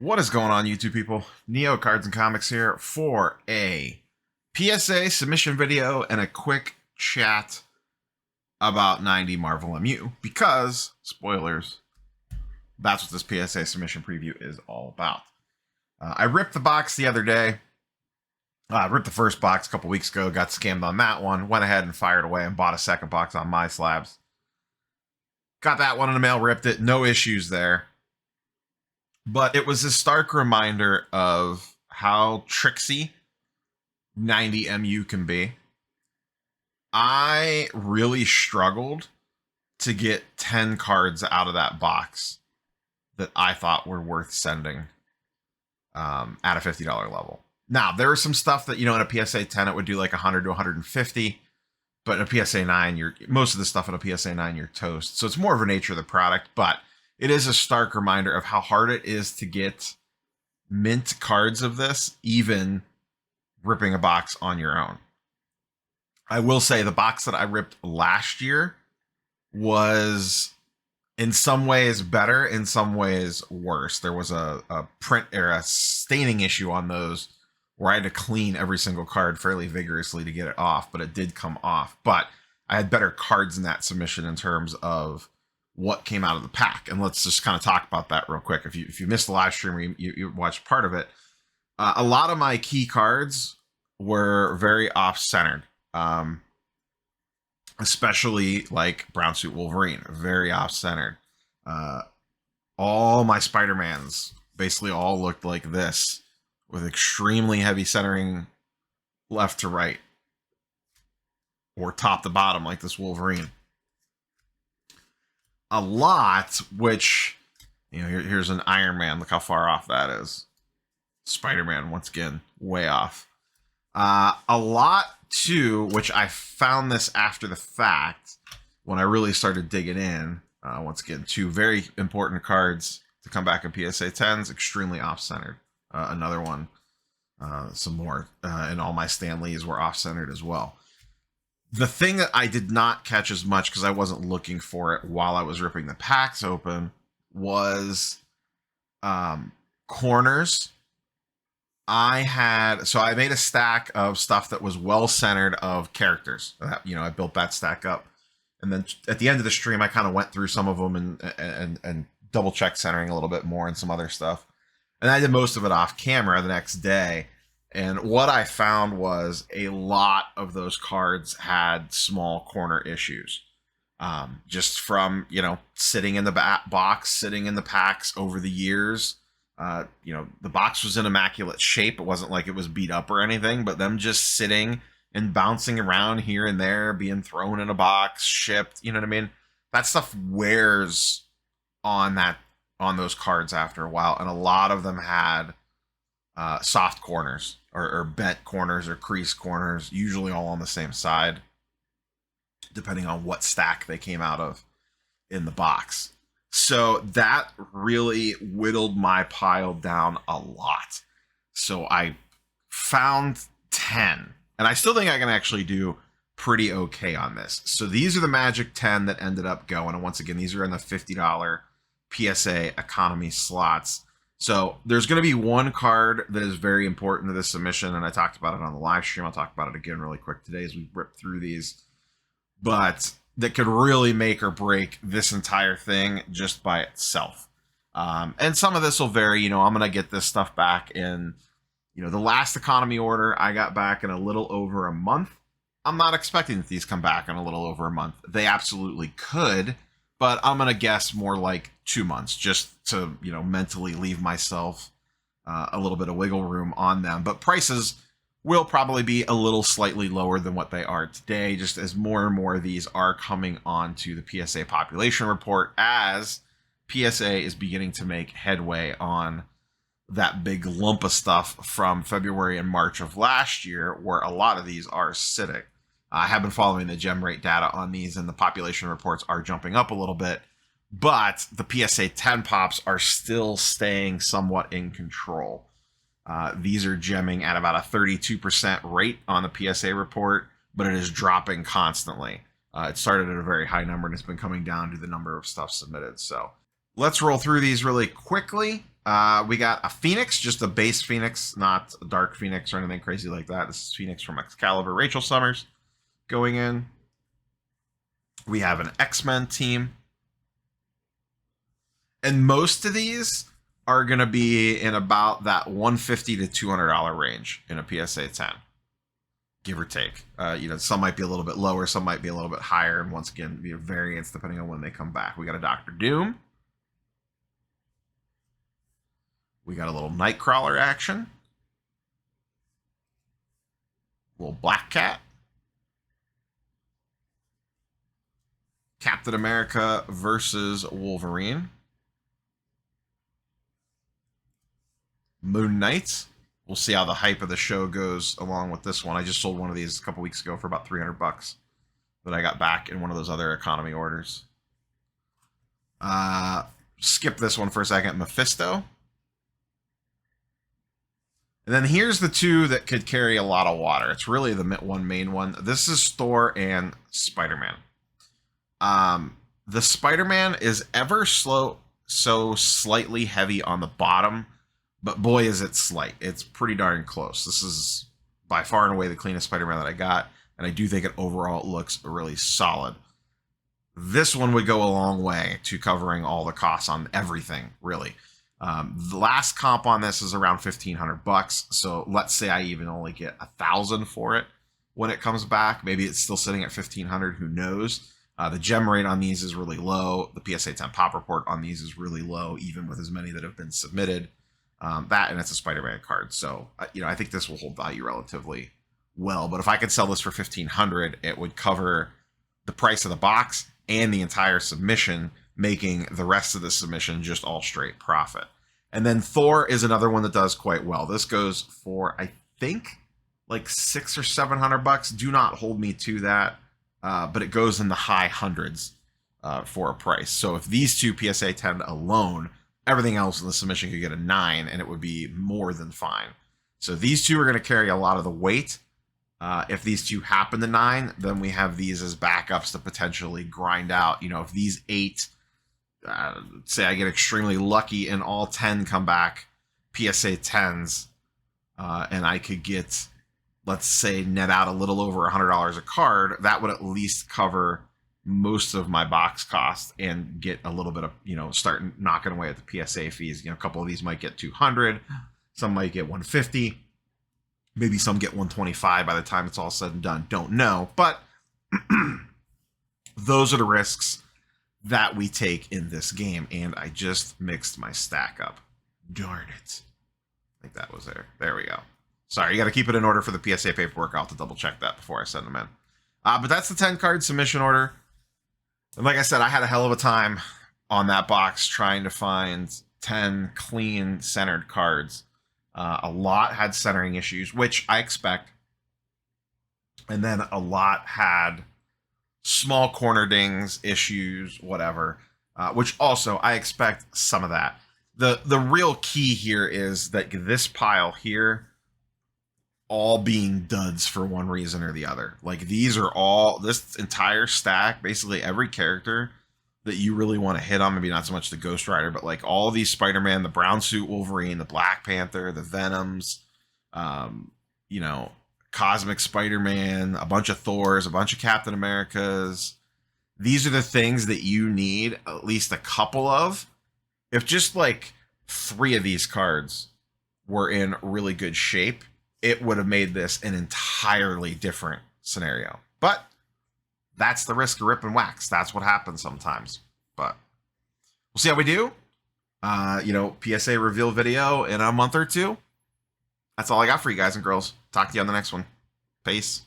What is going on, YouTube people? Neo Cards and Comics here for a PSA submission video and a quick chat about 90 Marvel MU because, spoilers, that's what this PSA submission preview is all about. I ripped the box the other day. I ripped the first box a couple weeks ago, got scammed on that one, went ahead and fired away and bought a second box on my slabs. Got that one in the mail, ripped it, no issues there. But it was a stark reminder of how tricksy 90 MU can be. I really struggled to get 10 cards out of that box that I thought were worth sending at a $50 level. Now, there was some stuff that, in a PSA 10, it would do like 100 to 150. But in a PSA 9, most of the stuff in a PSA 9, you're toast. So it's more of a nature of the product, but it is a stark reminder of how hard it is to get mint cards of this, even ripping a box on your own. I will say the box that I ripped last year was in some ways better, in some ways worse. There was a print or a staining issue on those where I had to clean every single card fairly vigorously to get it off, but it did come off. But I had better cards in that submission in terms of what came out of the pack. And let's just kind of talk about that real quick. If you missed the live stream or you watched part of it, a lot of my key cards were very off-centered, especially like Brown Suit Wolverine, very off-centered. All my Spider-Mans basically all looked like this, with extremely heavy centering left to right, or top to bottom like this Wolverine. A lot, which, here's an Iron Man. Look how far off that is. Spider-Man, once again, way off. A lot, too, which I found this after the fact, when I really started digging in. Once again, two very important cards to come back in PSA 10s, extremely off-centered. Another one, some more, and all my Stan Lees were off-centered as well. The thing that I did not catch as much because I wasn't looking for it while I was ripping the packs open was corners. I made a stack of stuff that was well centered of characters. I built that stack up, and then at the end of the stream, I kind of went through some of them and double checked centering a little bit more and some other stuff. And I did most of it off camera the next day. And what I found was a lot of those cards had small corner issues. Just from, sitting in the box, sitting in the packs over the years. The box was in immaculate shape. It wasn't like it was beat up or anything, but them just sitting and bouncing around here and there, being thrown in a box, shipped, you know what I mean? That stuff wears on those cards after a while. And a lot of them had soft corners or bent corners or crease corners, usually all on the same side, depending on what stack they came out of in the box. So that really whittled my pile down a lot. So I found 10, and I still think I can actually do pretty okay on this. So these are the Magic 10 that ended up going, and once again, these are in the $50 PSA economy slots. So there's going to be one card that is very important to this submission, and I talked about it on the live stream. I'll talk about it again really quick today as we rip through these. But that could really make or break this entire thing just by itself. And some of this will vary. I'm going to get this stuff back in, the last economy order I got back in a little over a month. I'm not expecting that these come back in a little over a month. They absolutely could, but I'm going to guess more like 2 months just to, mentally leave myself a little bit of wiggle room on them. But prices will probably be a little slightly lower than what they are today, just as more and more of these are coming onto the PSA population report as PSA is beginning to make headway on that big lump of stuff from February and March of last year, where a lot of these are sitting. I have been following the gem rate data on these, and the population reports are jumping up a little bit, but the PSA 10 pops are still staying somewhat in control. These are gemming at about a 32% rate on the PSA report, but it is dropping constantly. It started at a very high number and it's been coming down to the number of stuff submitted. So Let's roll through these really quickly. We got a Phoenix, just a base Phoenix, not a Dark Phoenix or anything crazy like that. This is Phoenix from Excalibur. Rachel Summers going in. We have an X-Men team. And most of these are going to be in about that $150 to $200 range in a PSA 10, give or take. Some might be a little bit lower, some might be a little bit higher, and once again, be a variance depending on when they come back. We got a Doctor Doom. We got a little Nightcrawler action. A little Black Cat. Captain America versus Wolverine. Moon Knight. We'll see how the hype of the show goes along with this one. I just sold one of these a couple weeks ago for about $300 that I got back in one of those other economy orders. Skip this one for a second. Mephisto. And then here's the two that could carry a lot of water. It's really the one main one. This is Thor and Spider-Man. The Spider-Man is ever so slightly heavy on the bottom, but boy, is it slight. It's pretty darn close. This is by far and away the cleanest Spider-Man that I got, and I do think it overall looks really solid. This one would go a long way to covering all the costs on everything, really. The last comp on this is around $1,500, so let's say I even only get $1,000 for it when it comes back. Maybe it's still sitting at $1,500. Who knows? The gem rate on these is really low. The PSA 10 pop report on these is really low, even with as many that have been submitted. That, and it's a Spider-Man card, so I think this will hold value relatively well. But if I could sell this for $1,500, it would cover the price of the box and the entire submission, making the rest of the submission just all straight profit. And then Thor is another one that does quite well. This goes for, I think, like $600 or $700. Do not hold me to that, but it goes in the high hundreds for a price. So if these two PSA 10 alone, everything else in the submission could get a 9, and it would be more than fine. So these two are going to carry a lot of the weight. If these two happen to 9, then we have these as backups to potentially grind out. If these 8, say I get extremely lucky and all 10 come back PSA 10s, and I could get, let's say, net out a little over $100 a card, that would at least cover most of my box cost and get a little bit of, start knocking away at the PSA fees. A couple of these might get $200, some might get $150, maybe some get $125 by the time it's all said and done. Don't know, but those are the risks that we take in this game. And I just mixed my stack up. Darn it. I think that was there. There we go. Sorry, you got to keep it in order for the PSA paperwork. I'll have to double check that before I send them in. But that's the 10 card submission order. And like I said, I had a hell of a time on that box trying to find 10 clean centered cards. A lot had centering issues, which I expect. And then a lot had small corner dings, issues, whatever, which also I expect some of that. The real key here is that this pile here all being duds for one reason or the other. Like, these are all, this entire stack, basically every character that you really want to hit on, maybe not so much the Ghost Rider, but like all these Spider-Man, the brown suit Wolverine, the Black Panther, the Venoms, Cosmic Spider-Man, a bunch of Thors, a bunch of Captain Americas. These are the things that you need at least a couple of. If just like 3 of these cards were in really good shape, it would have made this an entirely different scenario. But that's the risk of rip and wax. That's what happens sometimes. But we'll see how we do. PSA reveal video in a month or two. That's all I got for you guys and girls. Talk to you on the next one. Peace.